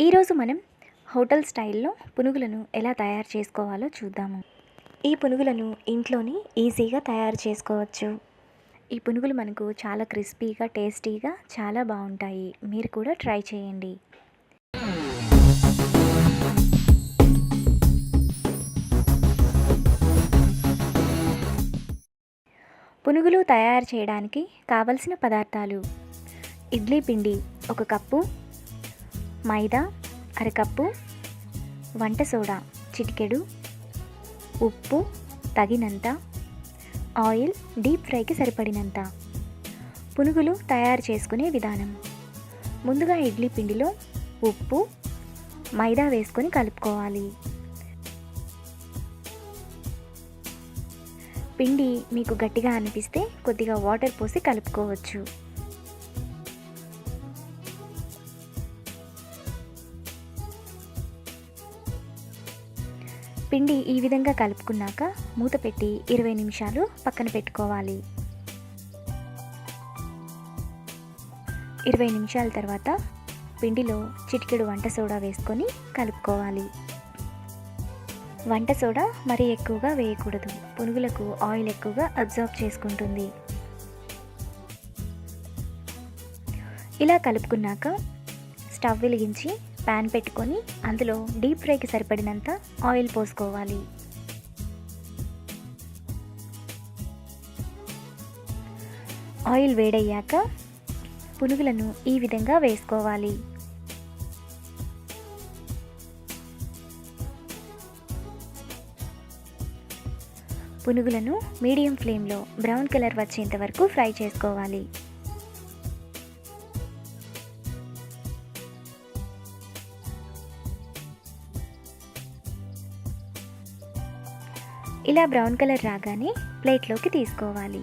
ఈరోజు మనం హోటల్ స్టైల్లో పునుగులను ఎలా తయారు చేసుకోవాలో చూద్దాము. ఈ పునుగులను ఇంట్లోనే ఈజీగా తయారు చేసుకోవచ్చు. ఈ పునుగులు మనకు చాలా క్రిస్పీగా, టేస్టీగా చాలా బాగుంటాయి. మీరు కూడా ట్రై చేయండి. పునుగులు తయారు చేయడానికి కావలసిన పదార్థాలు: ఇడ్లీ పిండి 1 కప్పు, మైదా అరకప్పు, వంట సోడా చిటికెడు, ఉప్పు తగినంత, ఆయిల్ డీప్ ఫ్రైకి సరిపడినంత. పునుగులు తయారు చేసుకునే విధానం: ముందుగా ఇడ్లీ పిండిలో ఉప్పు, మైదా వేసుకొని కలుపుకోవాలి. పిండి మీకు గట్టిగా అనిపిస్తే కొద్దిగా వాటర్ పోసి కలుపుకోవచ్చు. పిండి ఈ విధంగా కలుపుకున్నాక మూత పెట్టి 20 నిమిషాలు పక్కన పెట్టుకోవాలి. 20 నిమిషాల తర్వాత పిండిలో చిటికెడు వంట సోడా వేసుకొని కలుపుకోవాలి. వంట సోడా మరీ ఎక్కువగా వేయకూడదు, పునుగులకు ఆయిల్ ఎక్కువగా అబ్జర్వ్ చేసుకుంటుంది. ఇలా కలుపుకున్నాక స్టవ్ వెలిగించి ప్యాన్ పెట్టుకొని అందులో డీప్ ఫ్రైకి సరిపడినంత ఆయిల్ పోసుకోవాలి. ఆయిల్ వేడయ్యాక పునుగులను ఈ విధంగా వేసుకోవాలి. పునుగులను మీడియం ఫ్లేమ్లో బ్రౌన్ కలర్ వచ్చేంత వరకు ఫ్రై చేసుకోవాలి. ఇలా బ్రౌన్ కలర్ రాగానే ప్లేట్లోకి తీసుకోవాలి.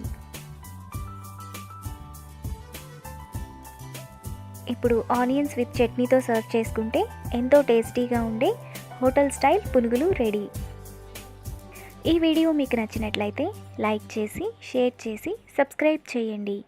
ఇప్పుడు ఆనియన్స్ విత్ చట్నీతో సర్వ్ చేసుకుంటే ఎంతో టేస్టీగా ఉండే హోటల్ స్టైల్ పునుగులు రెడీ. ఈ వీడియో మీకు నచ్చినట్లయితే లైక్ చేసి, షేర్ చేసి, సబ్స్క్రైబ్ చేయండి.